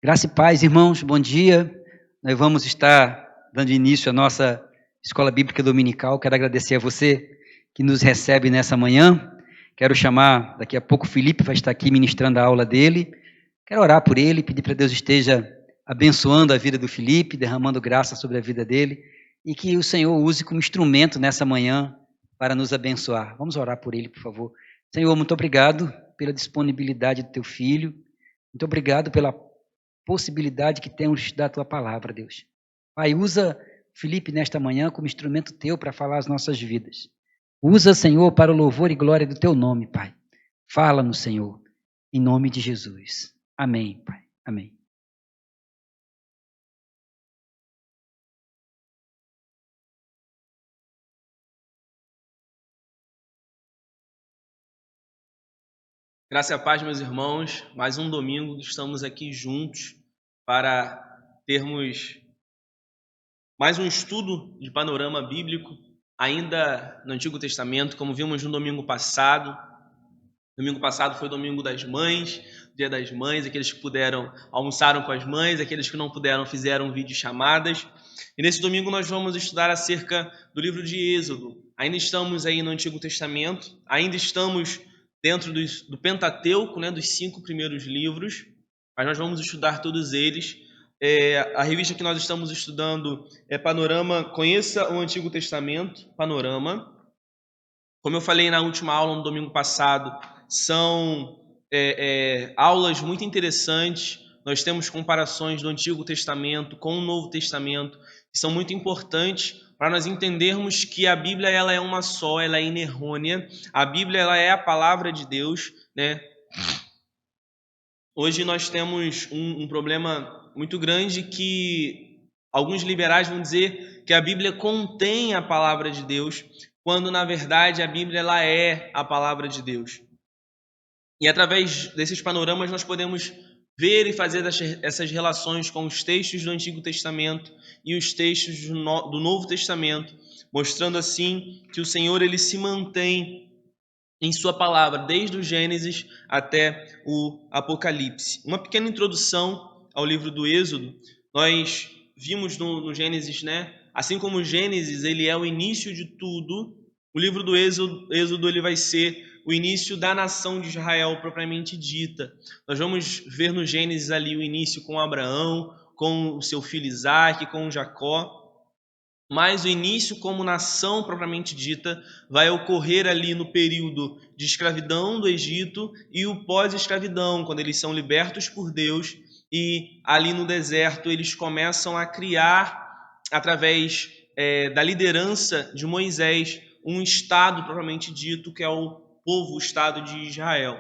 Graça e paz, irmãos, bom dia. Nós vamos estar dando início à nossa Escola Bíblica Dominical. Quero agradecer a você que nos recebe nessa manhã. Quero chamar, daqui a pouco, o Felipe vai estar aqui ministrando a aula dele. Quero orar por ele, pedir para Deus esteja abençoando a vida do Felipe, derramando graça sobre a vida dele, e que o Senhor use como instrumento nessa manhã para nos abençoar. Vamos orar por ele, por favor. Senhor, muito obrigado pela disponibilidade do teu filho. Muito obrigado pela possibilidade que temos de estudar a tua palavra, Deus. Pai, usa Felipe nesta manhã como instrumento teu para falar as nossas vidas. Usa, Senhor, para o louvor e glória do teu nome, Pai. Fala-nos, Senhor, em nome de Jesus. Amém, Pai. Amém. Graça e a paz, meus irmãos. Mais um domingo que estamos aqui juntos para termos mais um estudo de panorama bíblico, ainda no Antigo Testamento, como vimos no domingo passado. Domingo passado foi o domingo das mães, dia das mães, aqueles que puderam almoçaram com as mães, aqueles que não puderam fizeram videochamadas. E nesse domingo nós vamos estudar acerca do livro de Êxodo. Ainda estamos aí no Antigo Testamento, ainda estamos dentro do Pentateuco, né, dos 5 primeiros livros, mas nós vamos estudar todos eles. A revista que nós estamos estudando é Panorama, Conheça o Antigo Testamento, Panorama. Como eu falei na última aula, no domingo passado, são aulas muito interessantes. Nós temos comparações do Antigo Testamento com o Novo Testamento, que são muito importantes para nós entendermos que a Bíblia ela é uma só, ela é inerrônea. A Bíblia ela é a palavra de Deus, né? Hoje nós temos um problema muito grande que alguns liberais vão dizer que a Bíblia contém a palavra de Deus, quando na verdade a Bíblia ela é a palavra de Deus. E através desses panoramas nós podemos ver e fazer essas relações com os textos do Antigo Testamento e os textos do Novo Testamento, mostrando assim que o Senhor ele se mantém em sua palavra, desde o Gênesis até o Apocalipse. Uma pequena introdução ao livro do Êxodo. Nós vimos no Gênesis, né? Assim como o Gênesis ele é o início de tudo, o livro do Êxodo ele vai ser o início da nação de Israel propriamente dita. Nós vamos ver no Gênesis ali o início com Abraão, com o seu filho Isaque, com Jacó. Mas o início como nação propriamente dita vai ocorrer ali no período de escravidão do Egito e o pós-escravidão, quando eles são libertos por Deus e ali no deserto eles começam a criar, através da liderança de Moisés, um estado propriamente dito que é o povo, o estado de Israel.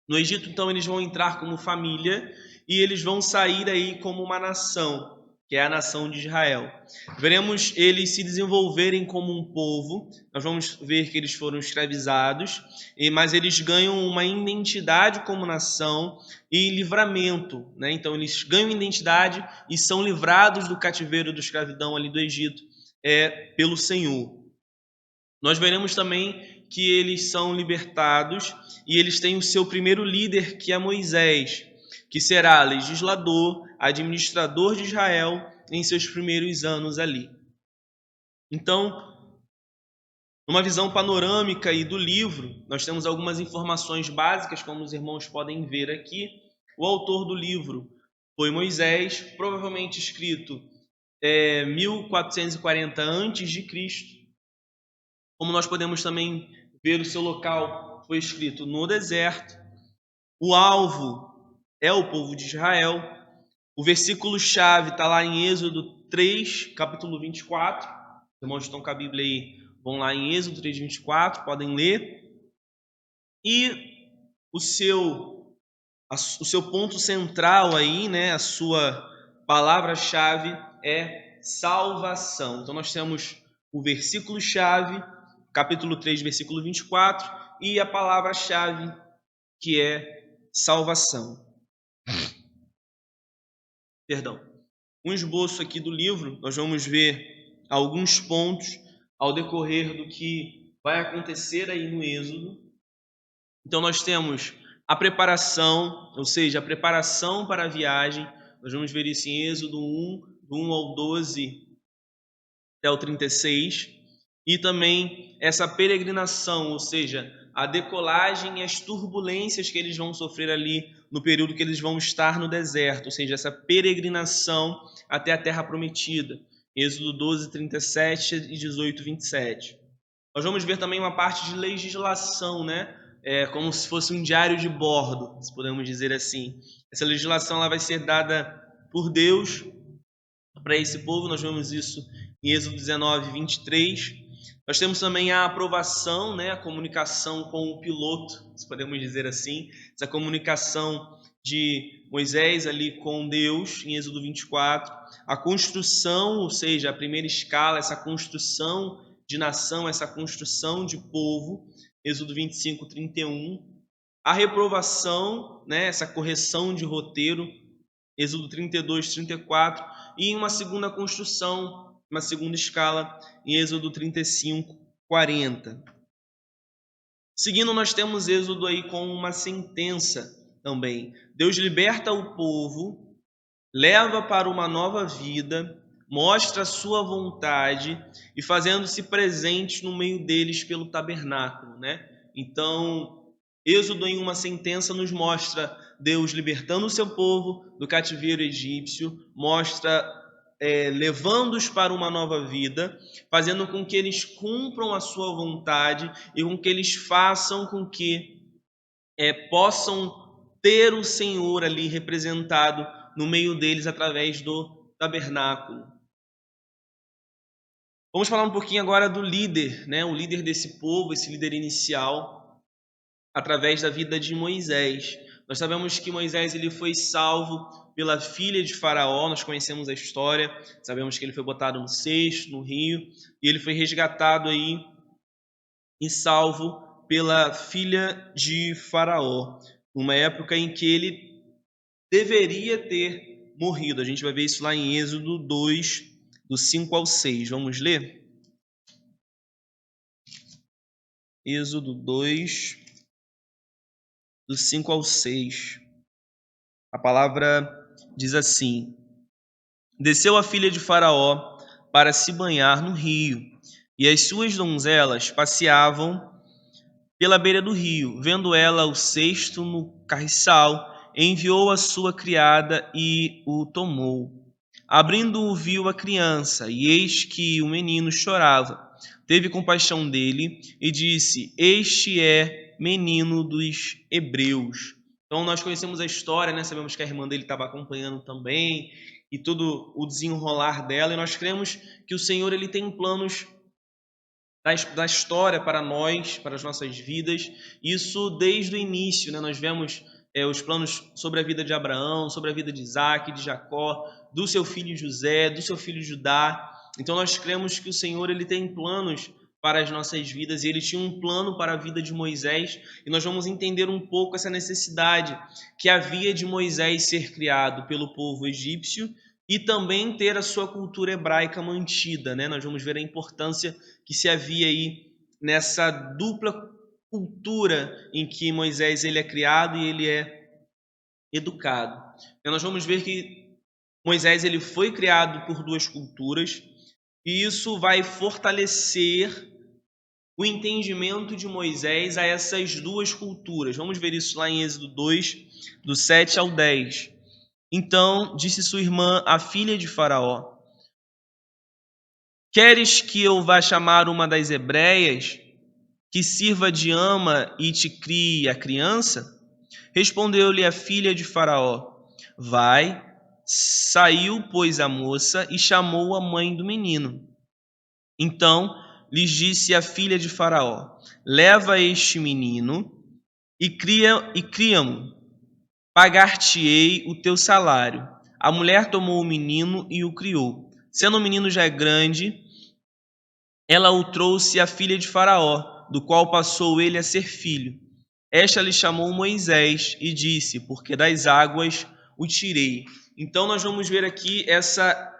No Egito, então, eles vão entrar como família e eles vão sair aí como uma nação, que é a nação de Israel. Veremos eles se desenvolverem como um povo. Nós vamos ver que eles foram escravizados, mas eles ganham uma identidade como nação e livramento, né? Então eles ganham identidade e são livrados do cativeiro, da escravidão ali do Egito, pelo Senhor. Nós veremos também que eles são libertados e eles têm o seu primeiro líder, que é Moisés, que será legislador, administrador de Israel em seus primeiros anos ali. Então, numa visão panorâmica aí do livro, nós temos algumas informações básicas, como os irmãos podem ver aqui. O autor do livro foi Moisés, provavelmente escrito 1440 a.C. Como nós podemos também ver, o seu local foi escrito no deserto. O alvo é o povo de Israel. O versículo-chave está lá em Êxodo 3, capítulo 24. Os irmãos que estão com a Bíblia aí, vão lá em Êxodo 3, 24, podem ler. E o seu ponto central aí, né, a sua palavra-chave é salvação. Então nós temos o versículo-chave, capítulo 3, versículo 24, e a palavra-chave, que é salvação. Perdão. Um esboço aqui do livro, nós vamos ver alguns pontos ao decorrer do que vai acontecer aí no Êxodo. Então nós temos a preparação, ou seja, a preparação para a viagem. Nós vamos ver isso em Êxodo 1, do 1 ao 12 até o 36. E também essa peregrinação, ou seja, a decolagem e as turbulências que eles vão sofrer ali no período que eles vão estar no deserto, ou seja, essa peregrinação até a terra prometida. Êxodo 12, 37 e 18, 27. Nós vamos ver também uma parte de legislação, né? Como se fosse um diário de bordo, se podemos dizer assim. Essa legislação ela vai ser dada por Deus para esse povo. Nós vemos isso em Êxodo 19, 23. Nós temos também a aprovação, né? A comunicação com o piloto, se podemos dizer assim. Essa comunicação de Moisés ali com Deus, em Êxodo 24. A construção, ou seja, a primeira escala, essa construção de nação, essa construção de povo, Êxodo 25, 31. A reprovação, né, essa correção de roteiro, Êxodo 32, 34. E uma segunda construção, uma segunda escala, em Êxodo 35, 40. Seguindo, nós temos Êxodo aí com uma sentença também. Deus liberta o povo, leva para uma nova vida, mostra a sua vontade e fazendo-se presente no meio deles pelo tabernáculo, né? Então, Êxodo em uma sentença nos mostra Deus libertando o seu povo do cativeiro egípcio, mostra levando-os para uma nova vida, fazendo com que eles cumpram a sua vontade e com que eles façam com que possam ter o Senhor ali representado no meio deles através do tabernáculo. Vamos falar um pouquinho agora do líder, né? O líder desse povo, esse líder inicial, através da vida de Moisés. Nós sabemos que Moisés ele foi salvo pela filha de Faraó, nós conhecemos a história, sabemos que ele foi botado no cesto, no rio, e ele foi resgatado aí e salvo pela filha de Faraó, numa época em que ele deveria ter morrido. A gente vai ver isso lá em Êxodo 2, do 5 ao 6. Vamos ler? Êxodo 2, do 5 ao 6. A palavra diz assim: Desceu a filha de Faraó para se banhar no rio, e as suas donzelas passeavam pela beira do rio. Vendo ela o cesto no carriçal, enviou a sua criada e o tomou. Abrindo-o, viu a criança, e eis que o menino chorava. Teve compaixão dele e disse: Este é menino dos hebreus. Então nós conhecemos a história, né? Sabemos que a irmã dele estava acompanhando também, e todo o desenrolar dela, e nós cremos que o Senhor ele tem planos da história para nós, para as nossas vidas. Isso desde o início, né? Nós vemos os planos sobre a vida de Abraão, sobre a vida de Isaac, de Jacó, do seu filho José, do seu filho Judá. Então nós cremos que o Senhor ele tem planos para as nossas vidas, e ele tinha um plano para a vida de Moisés, e nós vamos entender um pouco essa necessidade que havia de Moisés ser criado pelo povo egípcio e também ter a sua cultura hebraica mantida, né? Nós vamos ver a importância que se havia aí nessa dupla cultura em que Moisés ele é criado e ele é educado. Então, nós vamos ver que Moisés ele foi criado por duas culturas, e isso vai fortalecer o entendimento de Moisés a essas duas culturas. Vamos ver isso lá em Êxodo 2, do 7 ao 10. Então disse sua irmã, a filha de Faraó: Queres que eu vá chamar uma das hebreias, que sirva de ama e te crie a criança? Respondeu-lhe a filha de Faraó: Vai. Saiu, pois, a moça e chamou a mãe do menino. Então lhes disse a filha de Faraó: Leva este menino e cria-mo. Pagar-te-ei o teu salário. A mulher tomou o menino e o criou. Sendo o menino já grande, ela o trouxe à filha de Faraó, do qual passou ele a ser filho. Esta lhe chamou Moisés e disse: Porque das águas o tirei. Então nós vamos ver aqui essa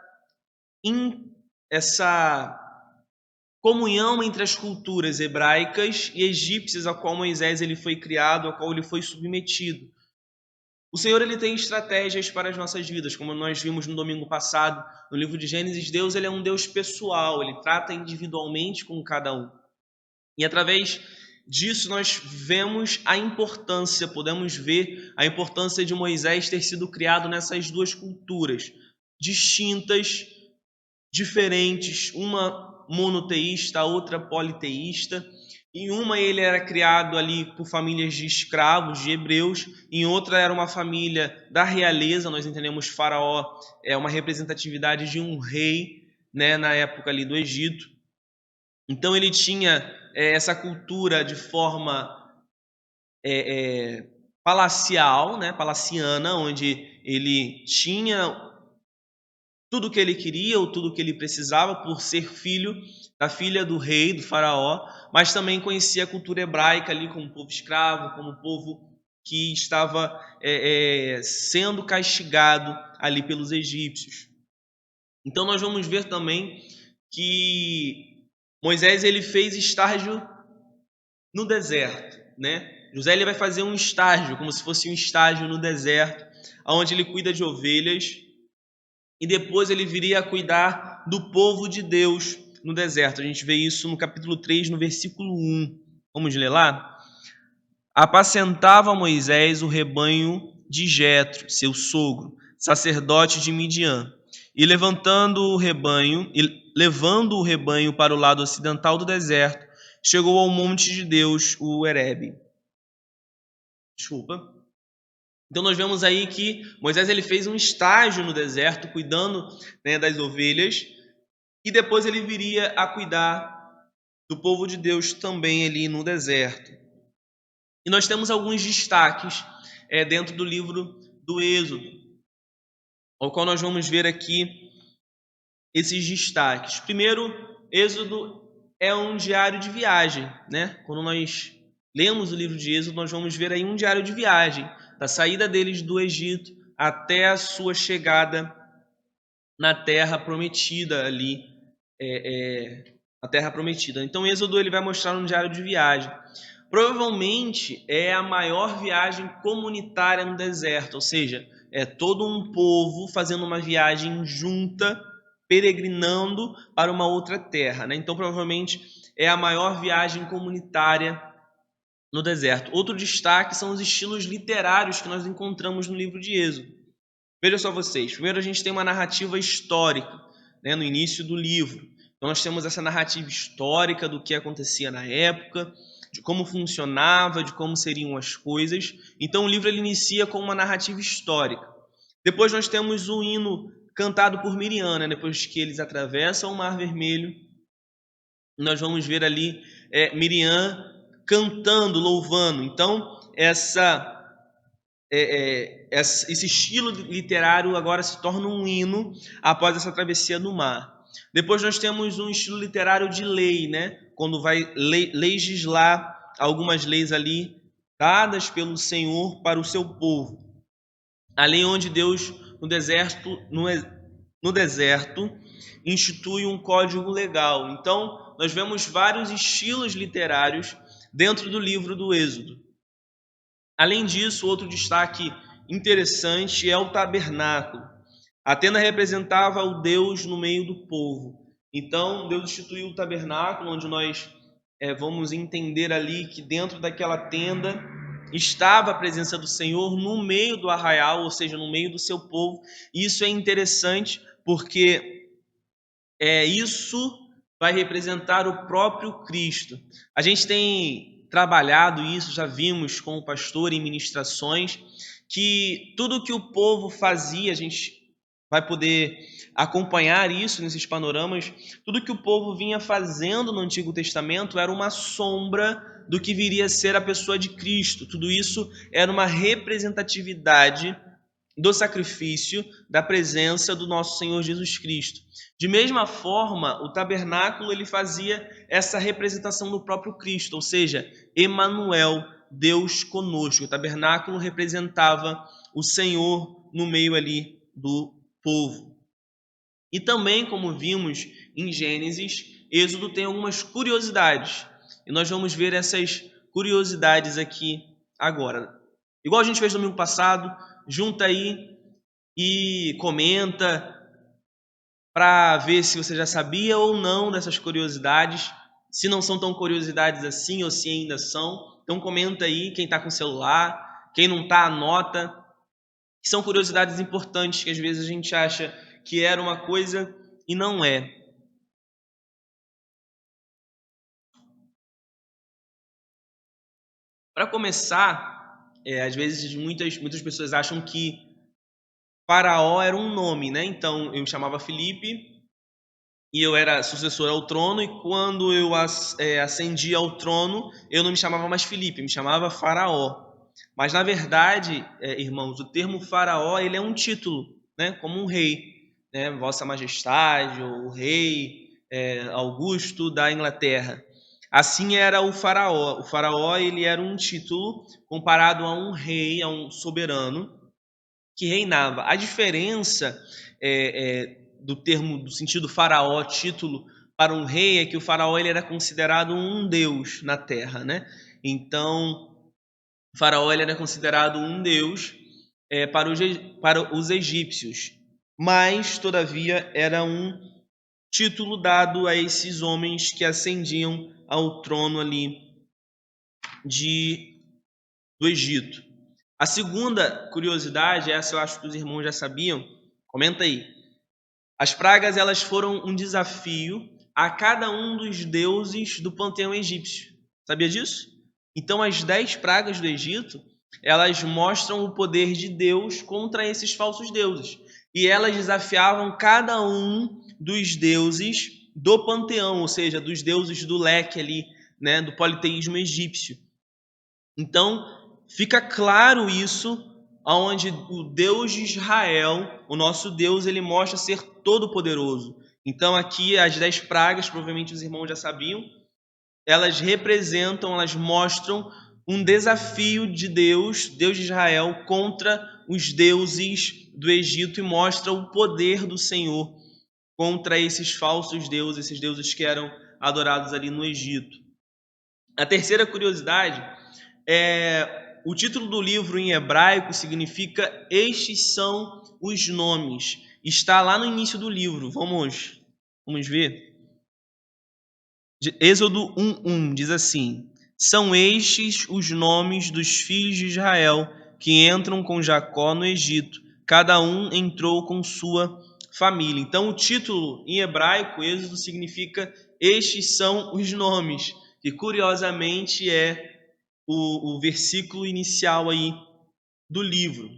comunhão entre as culturas hebraicas e egípcias a qual Moisés ele foi criado, a qual ele foi submetido. O Senhor ele tem estratégias para as nossas vidas, como nós vimos no domingo passado, no livro de Gênesis. Deus ele é um Deus pessoal, ele trata individualmente com cada um. E através disso nós vemos a importância, podemos ver a importância de Moisés ter sido criado nessas duas culturas distintas, diferentes, uma monoteísta, a outra politeísta. Em uma ele era criado ali por famílias de escravos, de hebreus. Em outra era uma família da realeza. Nós entendemos Faraó é uma representatividade de um rei, né, na época ali do Egito. Então ele tinha essa cultura de forma palacial, né, palaciana, onde ele tinha tudo o que ele queria ou tudo o que ele precisava por ser filho da filha do rei, do faraó, mas também conhecia a cultura hebraica ali como povo escravo, como povo que estava sendo castigado ali pelos egípcios. Então nós vamos ver também que Moisés ele fez estágio no deserto, né? José ele vai fazer um estágio, como se fosse um estágio no deserto, onde ele cuida de ovelhas, e depois ele viria a cuidar do povo de Deus no deserto. A gente vê isso no capítulo 3, no versículo 1. Vamos ler lá? Apacentava Moisés o rebanho de Jetro, seu sogro, sacerdote de Midian, e levando o rebanho para o lado ocidental do deserto, chegou ao monte de Deus, o Horebe. Então nós vemos aí que Moisés ele fez um estágio no deserto, cuidando, né, das ovelhas, e depois ele viria a cuidar do povo de Deus também ali no deserto. E nós temos alguns destaques dentro do livro do Êxodo, ao qual nós vamos ver aqui esses destaques. Primeiro, Êxodo é um diário de viagem, né? Quando nós lemos o livro de Êxodo, nós vamos ver aí um diário de viagem, da saída deles do Egito até a sua chegada na terra prometida ali, a terra prometida. Então, Êxodo ele vai mostrar um diário de viagem. Provavelmente é a maior viagem comunitária no deserto, ou seja, é todo um povo fazendo uma viagem junta, peregrinando para uma outra terra, né? Então, provavelmente é a maior viagem comunitária no deserto. Outro destaque são os estilos literários que nós encontramos no livro de Êxodo. Veja só vocês, primeiro a gente tem uma narrativa histórica, né, no início do livro. Então nós temos essa narrativa histórica do que acontecia na época, de como funcionava, de como seriam as coisas. Então o livro ele inicia com uma narrativa histórica. Depois nós temos o hino cantado por Miriam, né, depois que eles atravessam o Mar Vermelho. Nós vamos ver ali Miriam cantando, louvando. Então esse estilo literário agora se torna um hino após essa travessia do mar. Depois nós temos um estilo literário de lei, né? Quando vai legislar algumas leis ali dadas pelo Senhor para o seu povo. A lei onde Deus no deserto institui um código legal. Então nós vemos vários estilos literários dentro do livro do Êxodo. Além disso, outro destaque interessante é o tabernáculo. A tenda representava o Deus no meio do povo. Então, Deus instituiu o tabernáculo, onde nós vamos entender ali que dentro daquela tenda estava a presença do Senhor no meio do arraial, ou seja, no meio do seu povo. E isso é interessante porque isso vai representar o próprio Cristo. A gente tem trabalhado isso, já vimos com o pastor em ministrações, que tudo que o povo fazia, a gente vai poder acompanhar isso nesses panoramas, tudo que o povo vinha fazendo no Antigo Testamento era uma sombra do que viria a ser a pessoa de Cristo. Tudo isso era uma representatividade do sacrifício, da presença do nosso Senhor Jesus Cristo. De mesma forma, o tabernáculo ele fazia essa representação do próprio Cristo, ou seja, Emanuel, Deus conosco. O tabernáculo representava o Senhor no meio ali do povo. E também, como vimos em Gênesis, Êxodo tem algumas curiosidades. E nós vamos ver essas curiosidades aqui agora. Igual a gente fez domingo passado, junta aí e comenta para ver se você já sabia ou não dessas curiosidades, se não são tão curiosidades assim ou se ainda são. Então comenta aí, quem está com celular, quem não está, anota. São curiosidades importantes que às vezes a gente acha que era uma coisa e não é. Para começar, às vezes muitas pessoas acham que Faraó era um nome, né? Então eu me chamava Felipe e eu era sucessor ao trono, e quando eu ascendi ao trono, eu não me chamava mais Felipe, me chamava Faraó. Mas na verdade, irmãos, o termo Faraó ele é um título, né? Como um rei, né? Vossa Majestade, ou o rei Augusto da Inglaterra. Assim era o Faraó. O Faraó ele era um título comparado a um rei, a um soberano que reinava. A diferença do termo, do sentido faraó, título, para um rei, é que o faraó ele era considerado um deus na terra, né? Então, o faraó ele era considerado um deus para os egípcios, mas, todavia, era um título dado a esses homens que ascendiam ao trono ali do Egito. A segunda curiosidade, essa eu acho que os irmãos já sabiam, comenta aí. As pragas elas foram um desafio a cada um dos deuses do panteão egípcio. Sabia disso? Então as 10 pragas do Egito, elas mostram o poder de Deus contra esses falsos deuses. E elas desafiavam cada um dos deuses do panteão, ou seja, dos deuses do leque ali, né, do politeísmo egípcio. Então, fica claro isso, onde o Deus de Israel, o nosso Deus, ele mostra ser todo-poderoso. Então aqui as 10 pragas, provavelmente os irmãos já sabiam, elas representam, elas mostram um desafio de Deus, Deus de Israel, contra os deuses do Egito, e mostra o poder do Senhor contra esses falsos deuses, esses deuses que eram adorados ali no Egito. A terceira curiosidade o título do livro em hebraico significa estes são os nomes. Está lá no início do livro. Vamos ver. Êxodo 1:1 diz assim: são estes os nomes dos filhos de Israel que entram com Jacó no Egito. Cada um entrou com sua família. Então o título em hebraico, Êxodo, significa estes são os nomes. E curiosamente é o versículo inicial aí do livro.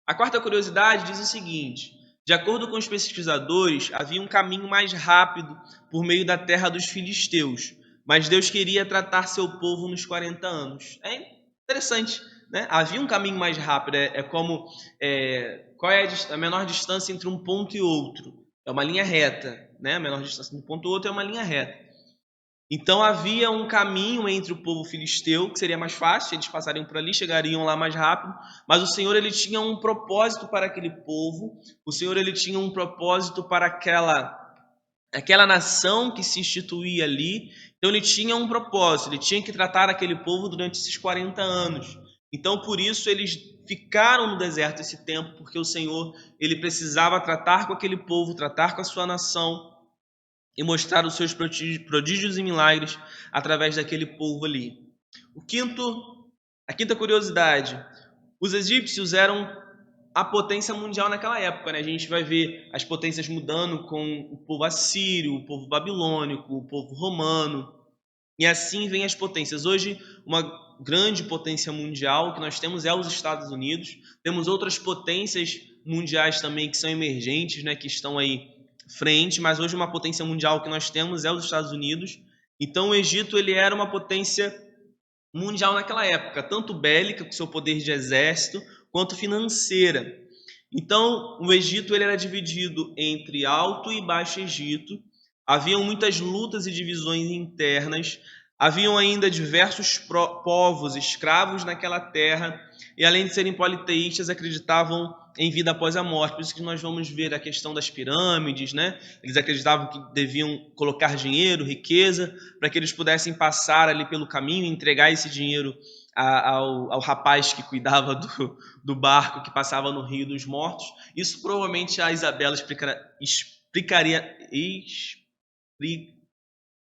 A quarta curiosidade diz o seguinte: de acordo com os pesquisadores, havia um caminho mais rápido por meio da terra dos filisteus, mas Deus queria tratar seu povo nos 40 anos. É interessante, né? Havia um caminho mais rápido, qual é a menor distância entre um ponto e outro? É uma linha reta, né? A menor distância entre um ponto e outro é uma linha reta. Então havia um caminho entre o povo filisteu, que seria mais fácil, eles passariam por ali, chegariam lá mais rápido, mas o Senhor ele tinha um propósito para aquele povo, o Senhor ele tinha um propósito para aquela nação que se instituía ali, então ele tinha um propósito, ele tinha que tratar aquele povo durante esses 40 anos. Então por isso eles ficaram no deserto esse tempo, porque o Senhor ele precisava tratar com aquele povo, tratar com a sua nação, e mostrar os seus prodígios e milagres através daquele povo ali. A quinta curiosidade: os egípcios eram a potência mundial naquela época, né? A gente vai ver as potências mudando com o povo assírio, o povo babilônico, o povo romano, e assim vem as potências. Hoje, uma grande potência mundial que nós temos é os Estados Unidos. Temos outras potências mundiais também que são emergentes, né? Que estão aí frente, mas hoje uma potência mundial que nós temos é os Estados Unidos. Então o Egito ele era uma potência mundial naquela época, tanto bélica, com seu poder de exército, quanto financeira. Então o Egito ele era dividido entre Alto e Baixo Egito. Haviam muitas lutas e divisões internas. Haviam ainda diversos povos escravos naquela terra. e além de serem politeístas, acreditavam em vida após a morte. Por isso que nós vamos ver a questão das pirâmides, né? Eles acreditavam que deviam colocar dinheiro, riqueza, para que eles pudessem passar ali pelo caminho e entregar esse dinheiro ao rapaz que cuidava do barco que passava no Rio dos Mortos. Isso provavelmente a Isabela explicaria.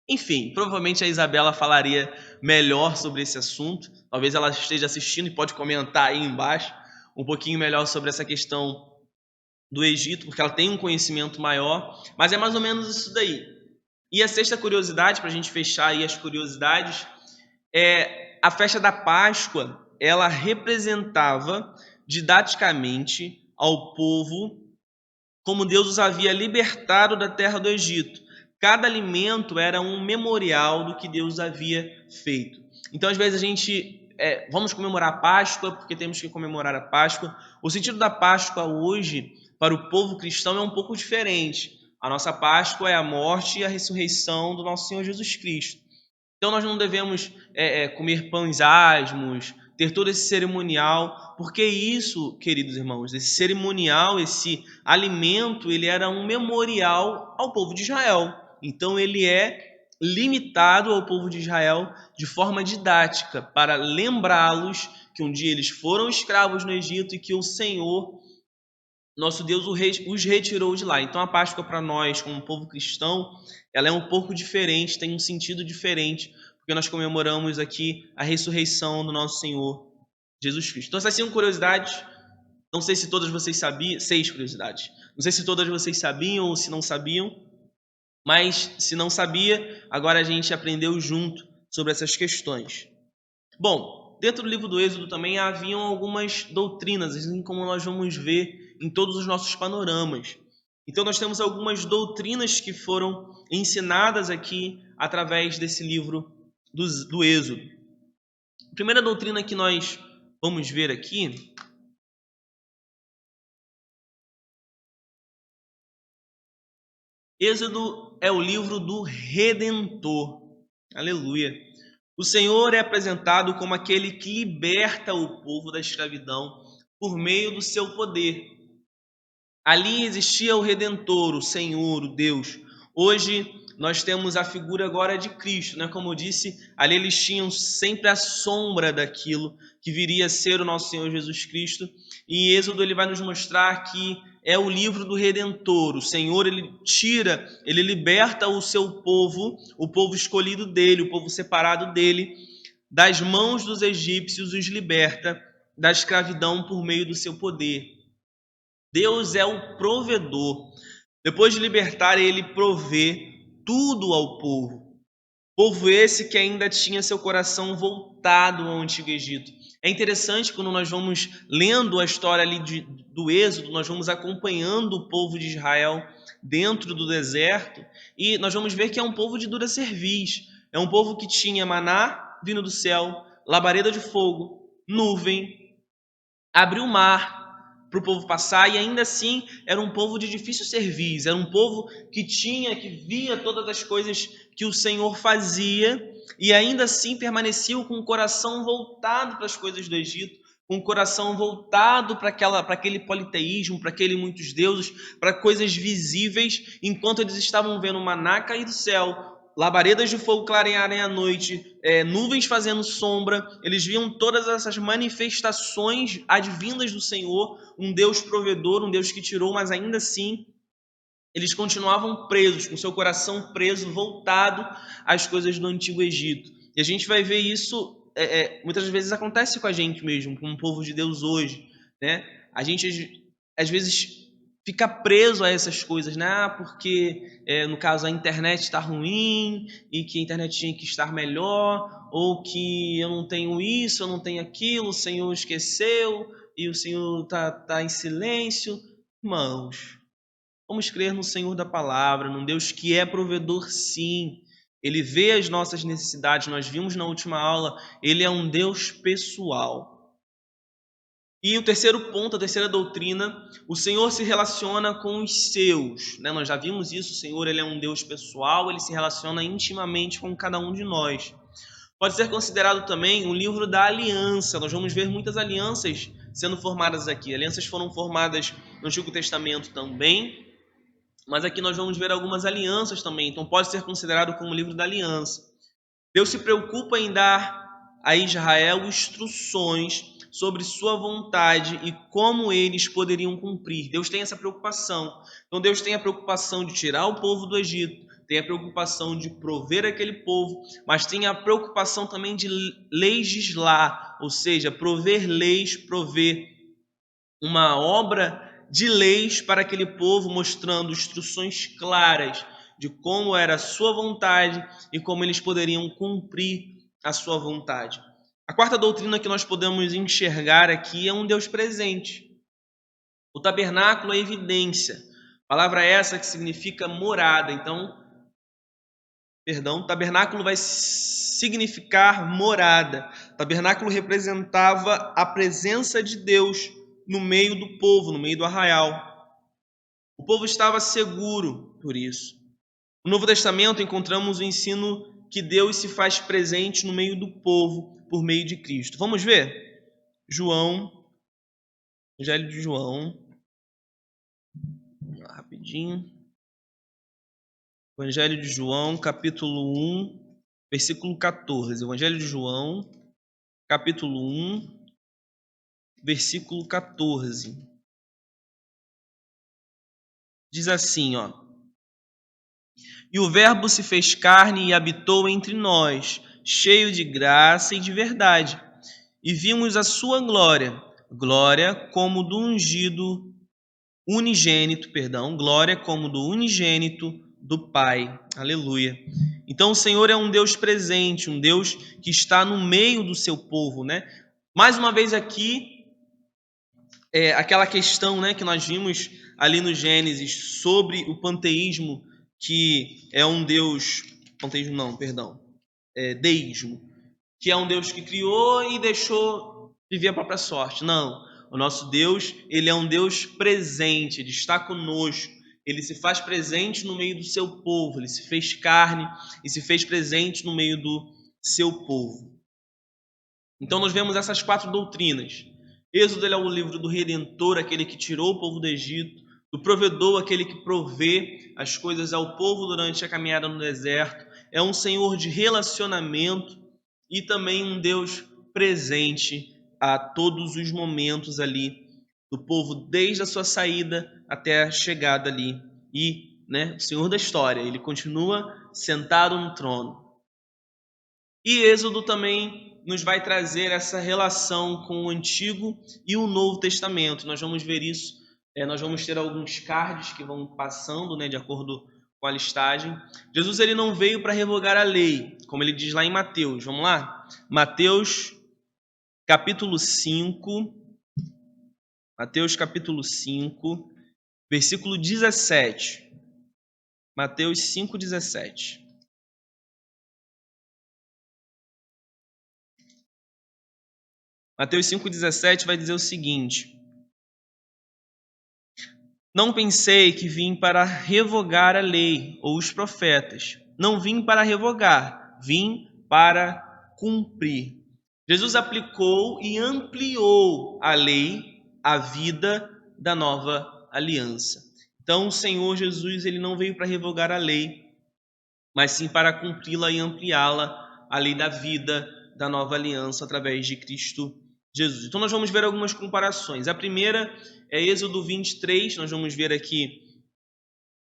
Enfim, provavelmente a Isabela falaria melhor sobre esse assunto. Talvez ela esteja assistindo e pode comentar aí embaixo um pouquinho melhor sobre essa questão do Egito, porque ela tem um conhecimento maior. Mas é mais ou menos isso daí. E a sexta curiosidade, para a gente fechar aí as curiosidades, é a festa da Páscoa. Ela representava didaticamente ao povo como Deus os havia libertado da terra do Egito. Cada alimento era um memorial do que Deus havia feito. Então, às vezes, a gente vamos comemorar a Páscoa porque temos que comemorar a Páscoa. O sentido da Páscoa hoje, para o povo cristão, é um pouco diferente. A nossa Páscoa é a morte e a ressurreição do nosso Senhor Jesus Cristo. Então, nós não devemos comer pães asmos, ter todo esse cerimonial, porque isso, queridos irmãos, esse cerimonial, esse alimento, ele era um memorial ao povo de Israel. Então, ele é limitado ao povo de Israel de forma didática, para lembrá-los que um dia eles foram escravos no Egito e que o Senhor, nosso Deus, os retirou de lá. Então, a Páscoa para nós, como povo cristão, ela é um pouco diferente, tem um sentido diferente, porque nós comemoramos aqui a ressurreição do nosso Senhor Jesus Cristo. Então, essas 5 curiosidades, não sei se todas vocês sabiam, 6 curiosidades. Não sei se todas vocês sabiam ou se não sabiam, mas se não sabia, agora a gente aprendeu junto sobre essas questões. Bom, dentro do livro do Êxodo também haviam algumas doutrinas, assim como nós vamos ver em todos os nossos panoramas. Então nós temos algumas doutrinas que foram ensinadas aqui através desse livro do Êxodo. A primeira doutrina que nós vamos ver aqui Êxodo é o livro do Redentor. Aleluia. O Senhor é apresentado como aquele que liberta o povo da escravidão por meio do seu poder. Ali existia o Redentor, o Senhor, o Deus. Hoje nós temos a figura agora de Cristo, né? Como eu disse, ali eles tinham sempre a sombra daquilo que viria a ser o nosso Senhor Jesus Cristo. E Êxodo ele vai nos mostrar que é o livro do Redentor. O Senhor ele liberta o seu povo, o povo escolhido dele, o povo separado dele, das mãos dos egípcios, os liberta da escravidão por meio do seu poder. Deus é o provedor. Depois de libertar, ele provê tudo ao povo. Povo esse que ainda tinha seu coração voltado ao Antigo Egito. É interessante quando nós vamos lendo a história ali do Êxodo, nós vamos acompanhando o povo de Israel dentro do deserto e nós vamos ver que é um povo de dura cerviz. É um povo que tinha maná vindo do céu, labareda de fogo, nuvem, abriu o mar para o povo passar, e ainda assim era um povo de difícil cerviz, era um povo que via todas as coisas que o Senhor fazia, e ainda assim permaneciam com o coração voltado para as coisas do Egito, com o coração voltado para aquele politeísmo, para aquele muitos deuses, para coisas visíveis, enquanto eles estavam vendo o maná cair do céu, labaredas de fogo clarearem à noite, nuvens fazendo sombra. Eles viam todas essas manifestações advindas do Senhor, um Deus provedor, um Deus que tirou, mas ainda assim eles continuavam presos, com seu coração preso, voltado às coisas do Antigo Egito. E a gente vai ver isso, muitas vezes acontece com a gente mesmo, como povo de Deus hoje, né? A gente, às vezes, fica preso a essas coisas, né? Porque, no caso, a internet está ruim e que a internet tinha que estar melhor, ou que eu não tenho isso, eu não tenho aquilo, o Senhor esqueceu e o Senhor está em silêncio. Irmãos, vamos crer no Senhor da palavra, num Deus que é provedor, sim. Ele vê as nossas necessidades, nós vimos na última aula, ele é um Deus pessoal. E o terceiro ponto, a terceira doutrina, o Senhor se relaciona com os seus, né? Nós já vimos isso, o Senhor ele é um Deus pessoal, ele se relaciona intimamente com cada um de nós. Pode ser considerado também um livro da aliança. Nós vamos ver muitas alianças sendo formadas aqui. Alianças foram formadas no Antigo Testamento também, mas aqui nós vamos ver algumas alianças também. Então pode ser considerado como um livro da aliança. Deus se preocupa em dar a Israel instruções sobre sua vontade e como eles poderiam cumprir. Deus tem essa preocupação. Então Deus tem a preocupação de tirar o povo do Egito, tem a preocupação de prover aquele povo, mas tem a preocupação também de legislar, ou seja, prover leis, prover uma obra de leis para aquele povo, mostrando instruções claras de como era a sua vontade e como eles poderiam cumprir a sua vontade. A quarta doutrina que nós podemos enxergar aqui é um Deus presente. O tabernáculo é evidência. Palavra essa que significa morada. Então, tabernáculo vai significar morada. Tabernáculo representava a presença de Deus no meio do povo, no meio do arraial. O povo estava seguro por isso. No Novo Testamento encontramos o ensino que Deus se faz presente no meio do povo por meio de Cristo. Vamos ver? Evangelho de João. Rapidinho. Evangelho de João, capítulo 1, versículo 14. Evangelho de João, capítulo 1, versículo 14. Diz assim, ó: E o Verbo se fez carne e habitou entre nós, cheio de graça e de verdade. E vimos a sua glória, glória como do unigênito do Pai. Aleluia. Então o Senhor é um Deus presente, um Deus que está no meio do seu povo, né? Mais uma vez aqui, aquela questão, né, que nós vimos ali no Gênesis sobre o panteísmo, que é um Deus... Panteísmo não, perdão. Deísmo. Que é um Deus que criou e deixou viver a própria sorte. Não. O nosso Deus, ele é um Deus presente, ele está conosco. Ele se faz presente no meio do seu povo. Ele se fez carne e se fez presente no meio do seu povo. Então nós vemos essas 4 doutrinas. Êxodo, ele é o livro do Redentor, aquele que tirou o povo do Egito. Do provedor, aquele que provê as coisas ao povo durante a caminhada no deserto. É um Senhor de relacionamento e também um Deus presente a todos os momentos ali do povo, desde a sua saída até a chegada ali. E, né, o Senhor da história, ele continua sentado no trono. E Êxodo também nos vai trazer essa relação com o Antigo e o Novo Testamento. Nós vamos ver isso. Nós vamos ter alguns cards que vão passando, né, de acordo com a listagem. Jesus, ele não veio para revogar a lei, como ele diz lá em Mateus. Vamos lá? Mateus capítulo 5. Mateus capítulo 5, versículo 17. Mateus 5, 17. Mateus 5,17 vai dizer o seguinte: Não pensei que vim para revogar a lei ou os profetas. Não vim para revogar, vim para cumprir. Jesus aplicou e ampliou a lei, a vida da nova aliança. Então o Senhor Jesus, ele não veio para revogar a lei, mas sim para cumpri-la e ampliá-la, a lei da vida da nova aliança através de Cristo Jesus. Então nós vamos ver algumas comparações. A primeira é Êxodo 23, nós vamos ver aqui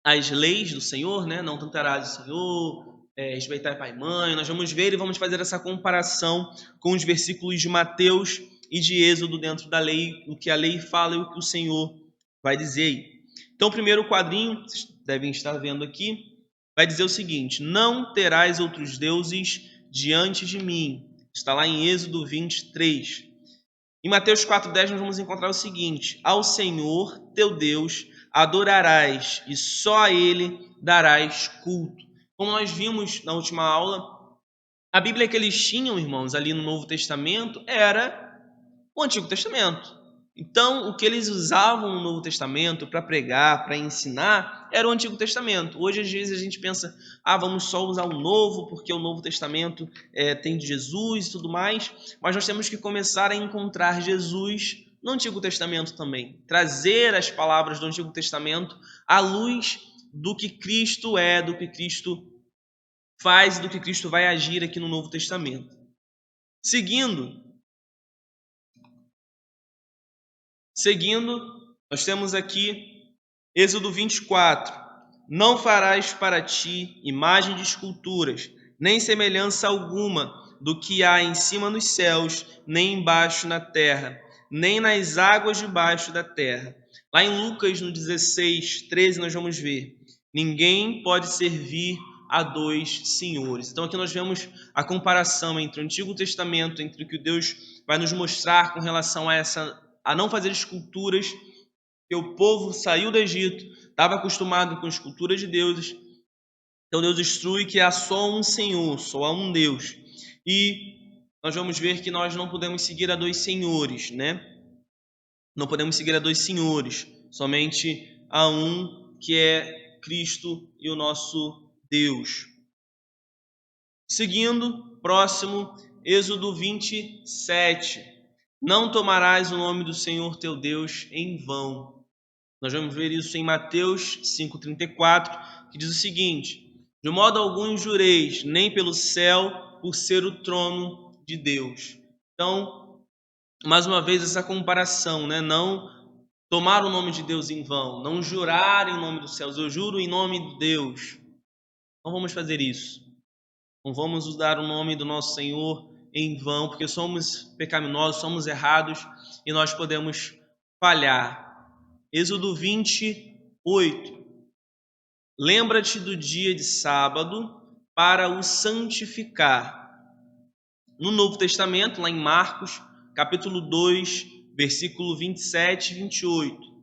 as leis do Senhor, né? Não tentarás o Senhor, respeitar pai e mãe. Nós vamos ver e vamos fazer essa comparação com os versículos de Mateus e de Êxodo dentro da lei, o que a lei fala e o que o Senhor vai dizer aí. Então o primeiro quadrinho, vocês devem estar vendo aqui, vai dizer o seguinte: Não terás outros deuses diante de mim. Está lá em Êxodo 23. Em Mateus 4,10 nós vamos encontrar o seguinte: Ao Senhor teu Deus adorarás e só a Ele darás culto. Como nós vimos na última aula, a Bíblia que eles tinham, irmãos, ali no Novo Testamento era o Antigo Testamento. Então, o que eles usavam no Novo Testamento para pregar, para ensinar, era o Antigo Testamento. Hoje, às vezes, a gente pensa, vamos só usar o Novo, porque o Novo Testamento tem de Jesus e tudo mais, mas nós temos que começar a encontrar Jesus no Antigo Testamento também. Trazer as palavras do Antigo Testamento à luz do que Cristo é, do que Cristo faz, do que Cristo vai agir aqui no Novo Testamento. Seguindo, nós temos aqui Êxodo 24. Não farás para ti imagem de esculturas, nem semelhança alguma do que há em cima nos céus, nem embaixo na terra, nem nas águas debaixo da terra. Lá em Lucas, no 16:13, nós vamos ver: ninguém pode servir a dois senhores. Então aqui nós vemos a comparação entre o Antigo Testamento, entre o que Deus vai nos mostrar com relação a não fazer esculturas, que o povo saiu do Egito, estava acostumado com esculturas de deuses. Então Deus instrui que há só um Senhor, só há um Deus. E nós vamos ver que nós não podemos seguir a dois senhores, né? Não podemos seguir a dois senhores, somente a um, que é Cristo e o nosso Deus. Seguindo, próximo, Êxodo 27. Não tomarás o nome do Senhor teu Deus em vão. Nós vamos ver isso em Mateus 5:34, que diz o seguinte: de modo algum jureis, nem pelo céu, por ser o trono de Deus. Então, mais uma vez essa comparação, né? Não tomar o nome de Deus em vão, não jurar em nome dos céus. Eu juro em nome de Deus. Não vamos fazer isso. Não vamos usar o nome do nosso Senhor em vão, porque somos pecaminosos, somos errados e nós podemos falhar. Êxodo 28. Lembra-te do dia de sábado para o santificar. No Novo Testamento, lá em Marcos, capítulo 2, versículo 27 e 28.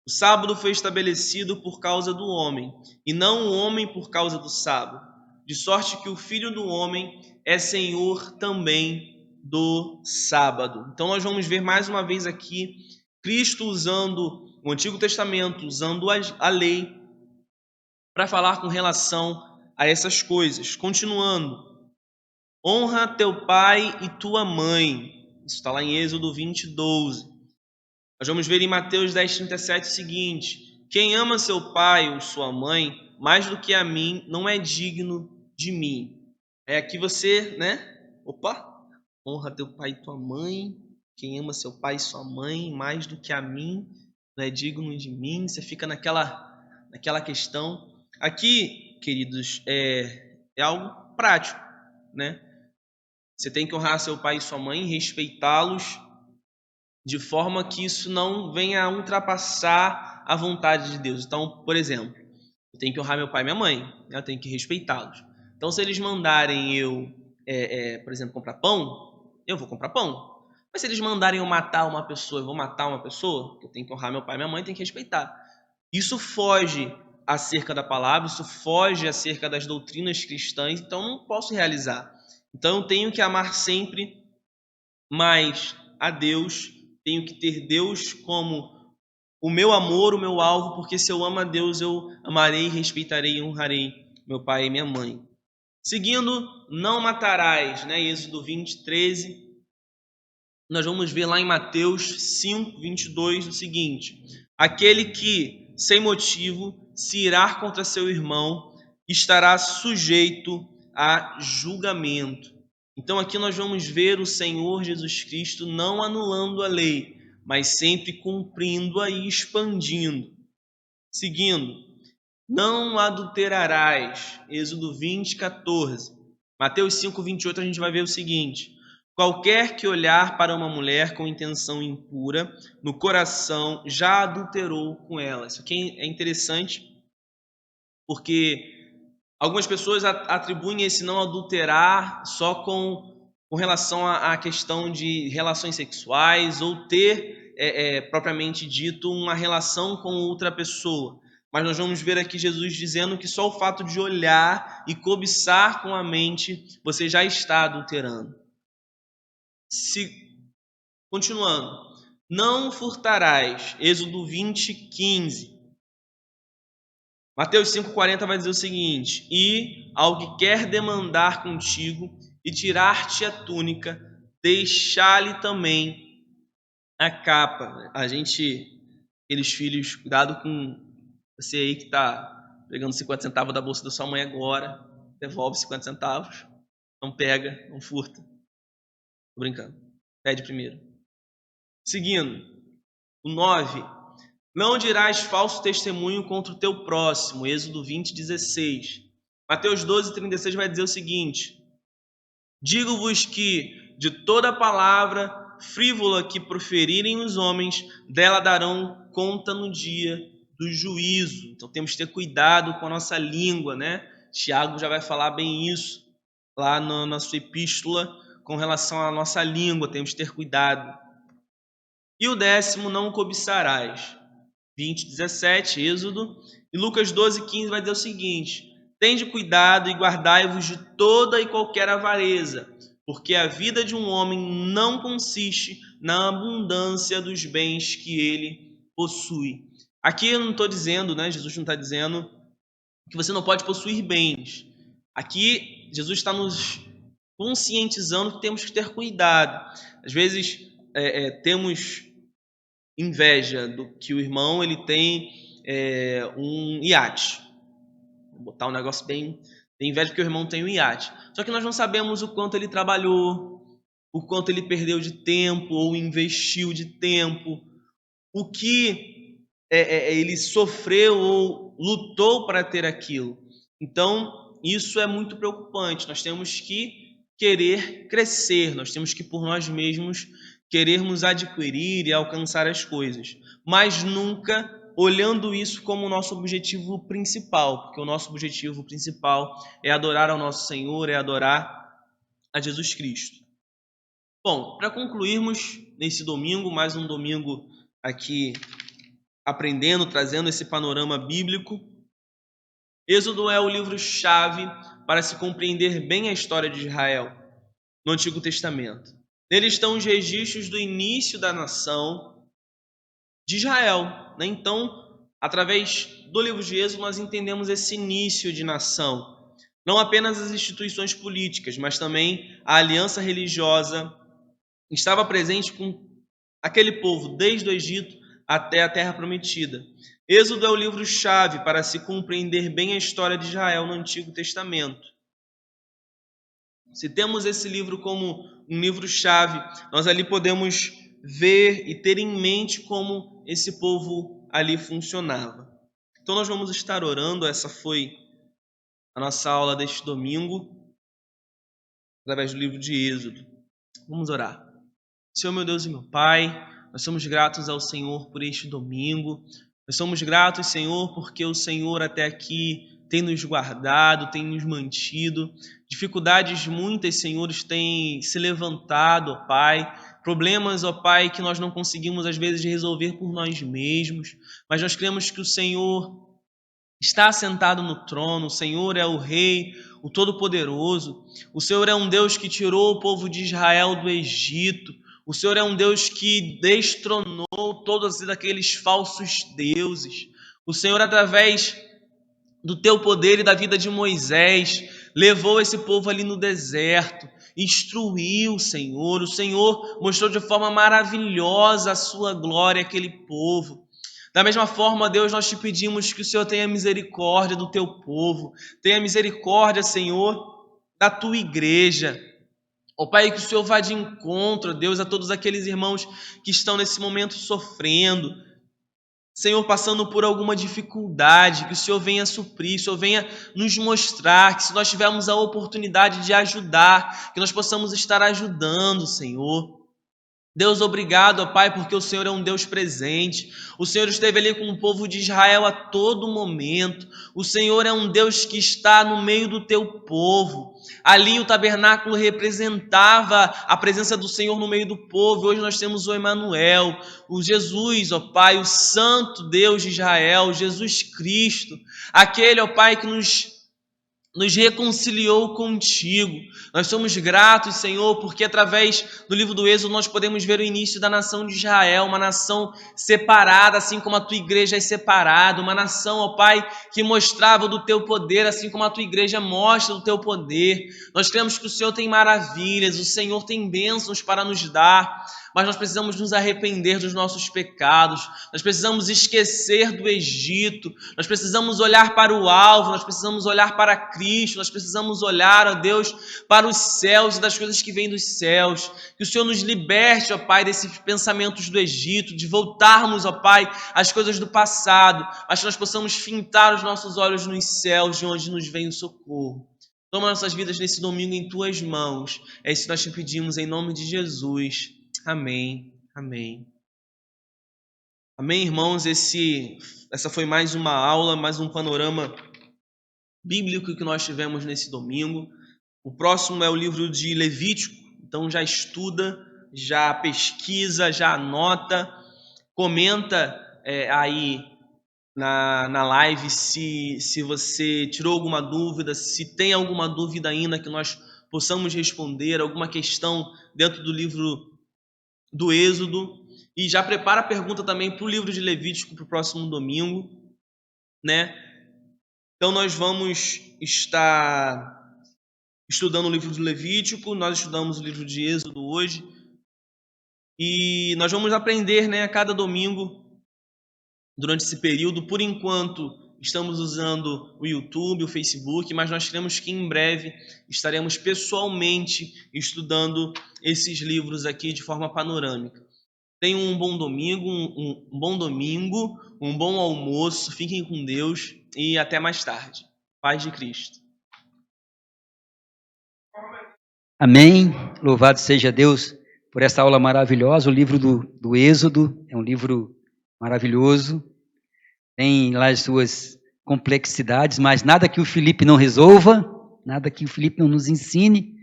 O sábado foi estabelecido por causa do homem, e não o homem por causa do sábado, de sorte que o Filho do Homem é Senhor também do sábado. Então nós vamos ver mais uma vez aqui Cristo usando o Antigo Testamento, usando a lei para falar com relação a essas coisas. Continuando, honra teu pai e tua mãe. Isso está lá em Êxodo 20:12. Nós vamos ver em Mateus 10:37 o seguinte: quem ama seu pai ou sua mãe mais do que a mim não é digno de mim. Aqui você, né? Honra teu pai e tua mãe. Quem ama seu pai e sua mãe mais do que a mim não é digno de mim. Você fica naquela questão. Aqui, queridos, é algo prático, né? Você tem que honrar seu pai e sua mãe, respeitá-los, de forma que isso não venha a ultrapassar a vontade de Deus. Então, por exemplo, eu tenho que honrar meu pai e minha mãe, eu tenho que respeitá-los. Então, se eles mandarem eu, por exemplo, comprar pão, eu vou comprar pão. Mas se eles mandarem eu matar uma pessoa, eu vou matar uma pessoa, eu tenho que honrar meu pai e minha mãe, tenho que respeitar. Isso foge acerca da palavra, isso foge acerca das doutrinas cristãs, então eu não posso realizar. Então eu tenho que amar sempre mais a Deus, tenho que ter Deus como o meu amor, o meu alvo, porque se eu amo a Deus, eu amarei, respeitarei e honrarei meu pai e minha mãe. Seguindo, não matarás, né? Êxodo 20:13. Nós vamos ver lá em Mateus 5:22 o seguinte: aquele que, sem motivo, se irar contra seu irmão, estará sujeito a julgamento. Então aqui nós vamos ver o Senhor Jesus Cristo não anulando a lei, mas sempre cumprindo-a e expandindo. Seguindo, não adulterarás, Êxodo 20:14. Mateus 5:28 a gente vai ver o seguinte: qualquer que olhar para uma mulher com intenção impura, no coração já adulterou com ela. Isso aqui é interessante, porque algumas pessoas atribuem esse não adulterar só com relação à questão de relações sexuais ou ter, propriamente dito, uma relação com outra pessoa. Mas nós vamos ver aqui Jesus dizendo que só o fato de olhar e cobiçar com a mente, você já está adulterando. Continuando, Não furtarás. Êxodo 20, 15. Mateus 5,40 vai dizer o seguinte: e ao que quer demandar contigo e tirar-te a túnica, deixar-lhe também a capa. Aqueles filhos, cuidado com você aí que está pegando 50 centavos da bolsa da sua mãe agora, devolve 50 centavos, não pega, não furta. Tô brincando, pede primeiro. Seguindo, o 9, não dirás falso testemunho contra o teu próximo, Êxodo 20, 16. Mateus 12, 36 vai dizer o seguinte: digo-vos que de toda palavra frívola que proferirem os homens, dela darão conta no dia do juízo. Então temos que ter cuidado com a nossa língua, né? Tiago já vai falar bem isso lá na sua epístola com relação à nossa língua, temos que ter cuidado. E o 10º, não cobiçarás. 20, 17, Êxodo. E Lucas 12, 15 vai dizer o seguinte: tende cuidado e guardai-vos de toda e qualquer avareza, porque a vida de um homem não consiste na abundância dos bens que ele possui. Aqui eu não estou dizendo, né? Jesus não está dizendo que você não pode possuir bens. Aqui Jesus está nos conscientizando que temos que ter cuidado. Às vezes temos inveja do que o irmão ele tem um iate. Vou botar um negócio bem inveja porque o irmão tem um iate. Só que nós não sabemos o quanto ele trabalhou, o quanto ele perdeu de tempo ou investiu de tempo, o que ele sofreu ou lutou para ter aquilo. Então, isso é muito preocupante. Nós temos que querer crescer, nós temos que por nós mesmos querermos adquirir e alcançar as coisas, mas nunca olhando isso como o nosso objetivo principal, porque o nosso objetivo principal é adorar ao nosso Senhor, é adorar a Jesus Cristo. Bom, para concluirmos nesse domingo, mais um domingo aqui aprendendo, trazendo esse panorama bíblico, Êxodo é o livro-chave para se compreender bem a história de Israel no Antigo Testamento. Nele estão os registros do início da nação de Israel. Então, através do livro de Êxodo, nós entendemos esse início de nação. Não apenas as instituições políticas, mas também a aliança religiosa estava presente com aquele povo, desde o Egito até a Terra Prometida. Êxodo é o livro-chave para se compreender bem a história de Israel no Antigo Testamento. Se temos esse livro como um livro-chave, nós ali podemos ver e ter em mente como esse povo ali funcionava. Então nós vamos estar orando, essa foi a nossa aula deste domingo, através do livro de Êxodo. Vamos orar. Senhor, meu Deus e meu Pai, nós somos gratos ao Senhor por este domingo. Nós somos gratos, Senhor, porque o Senhor até aqui tem nos guardado, tem nos mantido. Dificuldades muitas, Senhor, têm se levantado, ó Pai. Problemas, ó Pai, que nós não conseguimos às vezes resolver por nós mesmos. Mas nós cremos que o Senhor está assentado no trono. O Senhor é o Rei, o Todo-Poderoso. O Senhor é um Deus que tirou o povo de Israel do Egito. O Senhor é um Deus que destronou todos aqueles falsos deuses. O Senhor, através do teu poder e da vida de Moisés, levou esse povo ali no deserto, instruiu, Senhor. O Senhor mostrou de forma maravilhosa a sua glória àquele povo. Da mesma forma, Deus, nós te pedimos que o Senhor tenha misericórdia do teu povo, tenha misericórdia, Senhor, da tua igreja. Ó Pai, que o Senhor vá de encontro, Deus, a todos aqueles irmãos que estão nesse momento sofrendo, Senhor, passando por alguma dificuldade, que o Senhor venha suprir, que o Senhor venha nos mostrar, que se nós tivermos a oportunidade de ajudar, que nós possamos estar ajudando, Senhor. Deus, obrigado, ó Pai, porque o Senhor é um Deus presente. O Senhor esteve ali com o povo de Israel a todo momento. O Senhor é um Deus que está no meio do teu povo. Ali o tabernáculo representava a presença do Senhor no meio do povo. Hoje nós temos o Emanuel, o Jesus, ó Pai, o Santo Deus de Israel, Jesus Cristo. Aquele, ó Pai, que nos nos reconciliou contigo. Nós somos gratos, Senhor, porque através do livro do Êxodo nós podemos ver o início da nação de Israel, uma nação separada, assim como a tua igreja é separada, uma nação, ó Pai, que mostrava do teu poder, assim como a tua igreja mostra do teu poder. Nós cremos que o Senhor tem maravilhas, o Senhor tem bênçãos para nos dar, mas nós precisamos nos arrepender dos nossos pecados, nós precisamos esquecer do Egito, nós precisamos olhar para o alvo, nós precisamos olhar para Cristo, nós precisamos olhar, ó Deus, para os céus e das coisas que vêm dos céus. Que o Senhor nos liberte, ó Pai, desses pensamentos do Egito, de voltarmos, ó Pai, às coisas do passado, mas que nós possamos fintar os nossos olhos nos céus, de onde nos vem o socorro. Toma nossas vidas nesse domingo em Tuas mãos. É isso que nós te pedimos em nome de Jesus. Amém, amém. Amém, irmãos? Essa foi mais uma aula, mais um panorama bíblico que nós tivemos nesse domingo. O próximo é o livro de Levítico, então já estuda, já pesquisa, já anota, comenta aí na live se você tirou alguma dúvida, se tem alguma dúvida ainda que nós possamos responder, alguma questão dentro do livro do Êxodo, e já prepara a pergunta também para o livro de Levítico para o próximo domingo, né? Então nós vamos estar estudando o livro de Levítico, nós estudamos o livro de Êxodo hoje, e nós vamos aprender, né, a cada domingo durante esse período. Por enquanto estamos usando o YouTube, o Facebook, mas nós queremos que em breve estaremos pessoalmente estudando esses livros aqui de forma panorâmica. Tenham um bom domingo, um bom almoço, fiquem com Deus e até mais tarde. Paz de Cristo. Amém. Louvado seja Deus por essa aula maravilhosa. O livro do Êxodo é um livro maravilhoso. Tem lá as suas complexidades, mas nada que o Felipe não resolva, nada que o Felipe não nos ensine.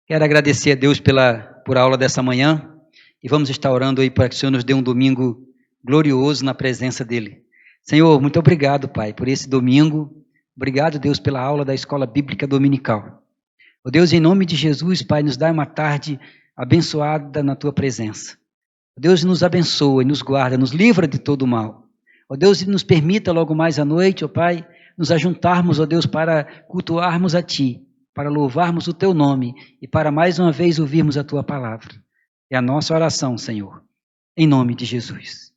Quero agradecer a Deus por a aula dessa manhã e vamos estar orando aí para que o Senhor nos dê um domingo glorioso na presença dEle. Senhor, muito obrigado, Pai, por esse domingo. Obrigado, Deus, pela aula da Escola Bíblica Dominical. Ó Deus, em nome de Jesus, Pai, nos dá uma tarde abençoada na Tua presença. Ó Deus, nos abençoa e nos guarda, nos livra de todo o mal. Ó Deus, nos permita logo mais à noite, ó Pai, nos ajuntarmos, ó Deus, para cultuarmos a Ti, para louvarmos o Teu nome e para mais uma vez ouvirmos a Tua palavra. É a nossa oração, Senhor, em nome de Jesus.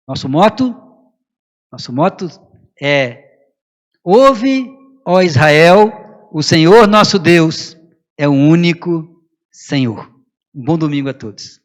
Nosso moto é: ouve, ó Israel, o Senhor nosso Deus é o único Senhor. Um bom domingo a todos.